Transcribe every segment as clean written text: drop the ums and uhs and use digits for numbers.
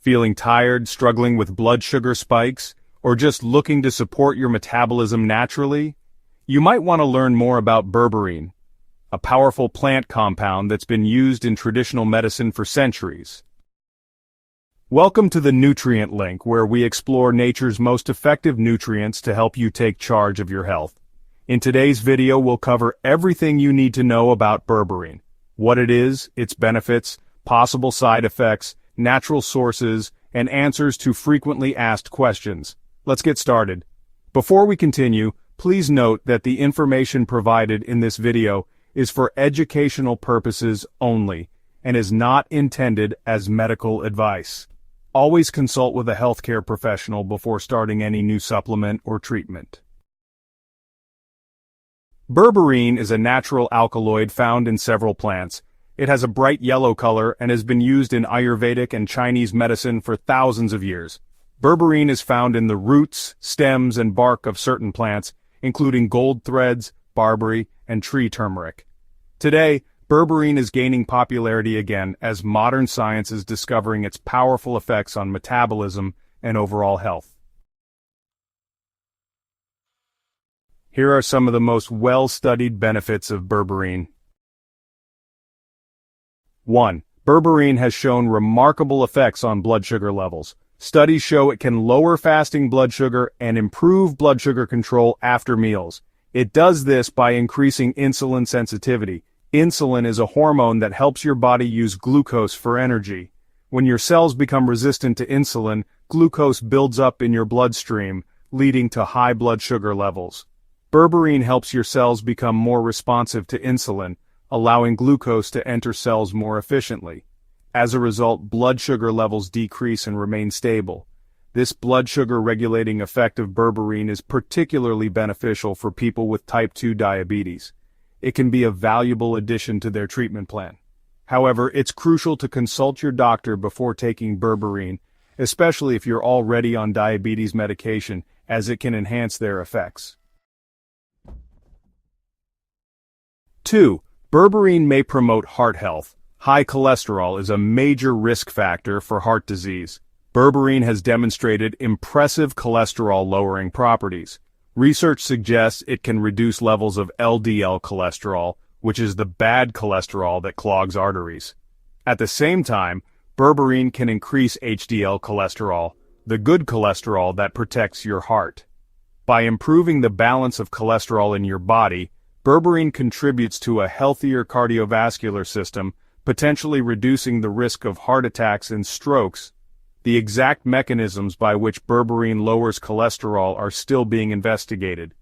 Feeling tired, struggling with blood sugar spikes, or just looking to support your metabolism naturally? You might want to learn more about berberine, a powerful plant compound that's been used in traditional medicine for centuries. Welcome to the Nutrient Link, where we explore nature's most effective nutrients to help you take charge of your health. In today's video, we'll cover everything you need to know about berberine: what it is, its benefits, possible side effects, natural sources, and answers to frequently asked questions. Let's get started. Before we continue, please note that the information provided in this video is for educational purposes only and is not intended as medical advice. Always consult with a healthcare professional before starting any new supplement or treatment. Berberine is a natural alkaloid found in several plants. It has a bright yellow color and has been used in Ayurvedic and Chinese medicine for thousands of years. Berberine is found in the roots, stems, and bark of certain plants, including gold threads, barberry, and tree turmeric. Today, berberine is gaining popularity again as modern science is discovering its powerful effects on metabolism and overall health. Here are some of the most well-studied benefits of berberine. 1. Berberine has shown remarkable effects on blood sugar levels. Studies show it can lower fasting blood sugar and improve blood sugar control after meals. It does this by increasing insulin sensitivity. Insulin is a hormone that helps your body use glucose for energy. When your cells become resistant to insulin, glucose builds up in your bloodstream, leading to high blood sugar levels. Berberine helps your cells become more responsive to insulin, allowing glucose to enter cells more efficiently. As a result, blood sugar levels decrease and remain stable. This blood sugar regulating effect of berberine is particularly beneficial for people with type 2 diabetes. It can be a valuable addition to their treatment plan. However, it's crucial to consult your doctor before taking berberine, especially if you're already on diabetes medication, as it can enhance their effects. 2. Berberine may promote heart health. High cholesterol is a major risk factor for heart disease. Berberine has demonstrated impressive cholesterol-lowering properties. Research suggests it can reduce levels of LDL cholesterol, which is the bad cholesterol that clogs arteries. At the same time, berberine can increase HDL cholesterol, the good cholesterol that protects your heart. By improving the balance of cholesterol in your body, berberine contributes to a healthier cardiovascular system, potentially reducing the risk of heart attacks and strokes. The exact mechanisms by which berberine lowers cholesterol are still being investigated.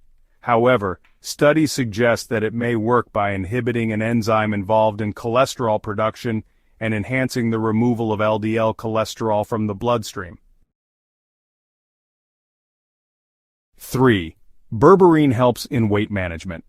However, studies suggest that it may work by inhibiting an enzyme involved in cholesterol production and enhancing the removal of LDL cholesterol from the bloodstream. 3. Berberine helps in weight management.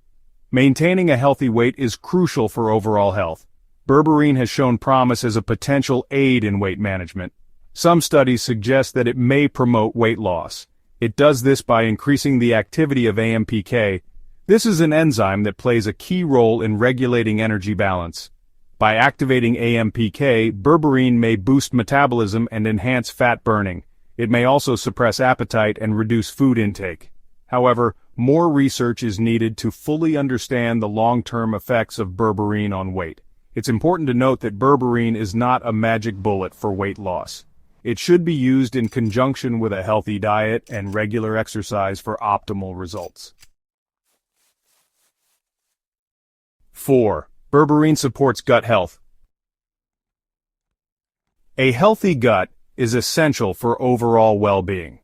Maintaining a healthy weight is crucial for overall health. Berberine has shown promise as a potential aid in weight management. Some studies suggest that it may promote weight loss. It does this by increasing the activity of AMPK. This is an enzyme that plays a key role in regulating energy balance. By activating AMPK, berberine may boost metabolism and enhance fat burning. It may also suppress appetite and reduce food intake. However, more research is needed to fully understand the long-term effects of berberine on weight. It's important to note that berberine is not a magic bullet for weight loss. It should be used in conjunction with a healthy diet and regular exercise for optimal results. 4. Berberine supports gut health. A healthy gut is essential for overall well-being.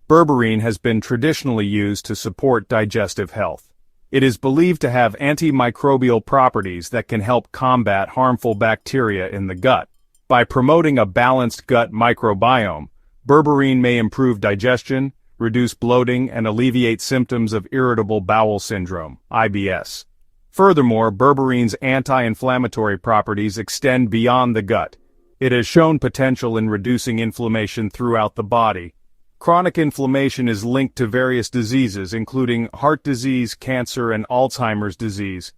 Berberine has been traditionally used to support digestive health. It is believed to have antimicrobial properties that can help combat harmful bacteria in the gut. By promoting a balanced gut microbiome, berberine may improve digestion, reduce bloating, and alleviate symptoms of irritable bowel syndrome, IBS. Furthermore, berberine's anti-inflammatory properties extend beyond the gut. It has shown potential in reducing inflammation throughout the body. Chronic inflammation is linked to various diseases, including heart disease, cancer, and Alzheimer's disease.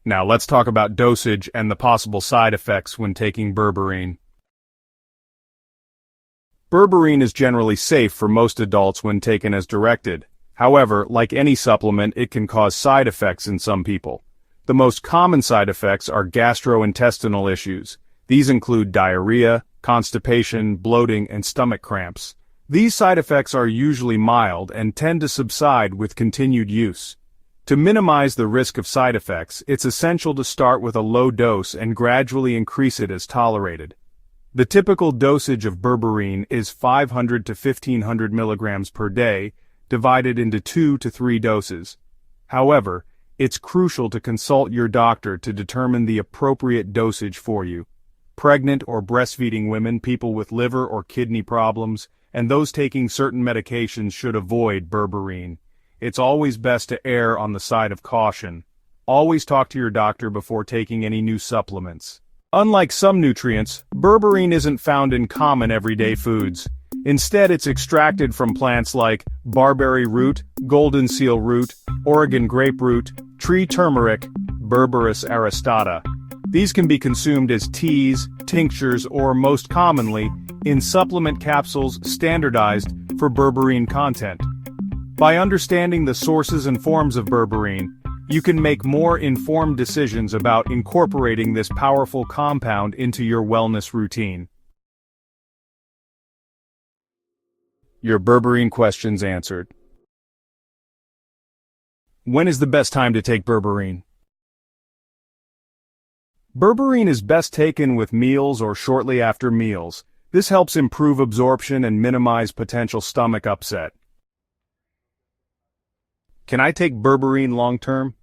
Now let's talk about dosage and the possible side effects when taking berberine. Berberine is generally safe for most adults when taken as directed. However, like any supplement, it can cause side effects in some people. The most common side effects are gastrointestinal issues. These include diarrhea, constipation, bloating, and stomach cramps. These side effects are usually mild and tend to subside with continued use. To minimize the risk of side effects, it's essential to start with a low dose and gradually increase it as tolerated. The typical dosage of berberine is 500 to 1500 milligrams per day, divided into 2 to 3 doses. However, it's crucial to consult your doctor to determine the appropriate dosage for you. Pregnant or breastfeeding women, people with liver or kidney problems, and those taking certain medications should avoid berberine. It's always best to err on the side of caution. Always talk to your doctor before taking any new supplements. Unlike some nutrients, berberine isn't found in common everyday foods. Instead, it's extracted from plants like barberry root, golden seal root, Oregon grape root, tree turmeric, Berberis aristata. These can be consumed as teas, tinctures, or most commonly, in supplement capsules standardized for berberine content. By understanding the sources and forms of berberine, you can make more informed decisions about incorporating this powerful compound into your wellness routine. Your berberine questions answered. When is the best time to take berberine? Berberine is best taken with meals or shortly after meals. This helps improve absorption and minimize potential stomach upset. Can I take berberine long-term?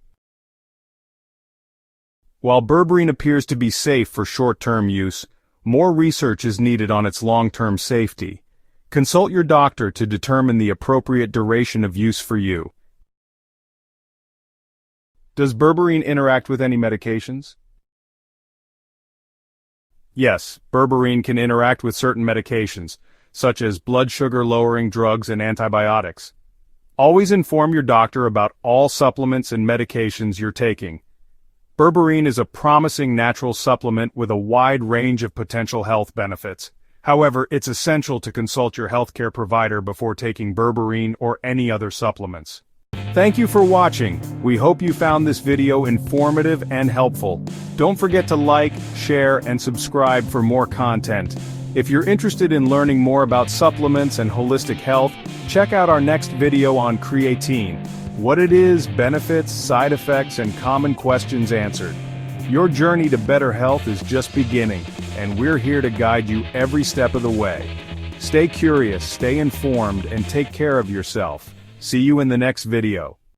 While berberine appears to be safe for short-term use, more research is needed on its long-term safety. Consult your doctor to determine the appropriate duration of use for you. Does berberine interact with any medications? Yes, berberine can interact with certain medications, such as blood sugar-lowering drugs and antibiotics. Always inform your doctor about all supplements and medications you're taking. Berberine is a promising natural supplement with a wide range of potential health benefits. However, it's essential to consult your healthcare provider before taking berberine or any other supplements. Thank you for watching. We hope you found this video informative and helpful. Don't forget to like, share, and subscribe for more content. If you're interested in learning more about supplements and holistic health, check out our next video on creatine. What it is, benefits, side effects, and common questions answered. Your journey to better health is just beginning, and we're here to guide you every step of the way. Stay curious, stay informed, and take care of yourself. See you in the next video.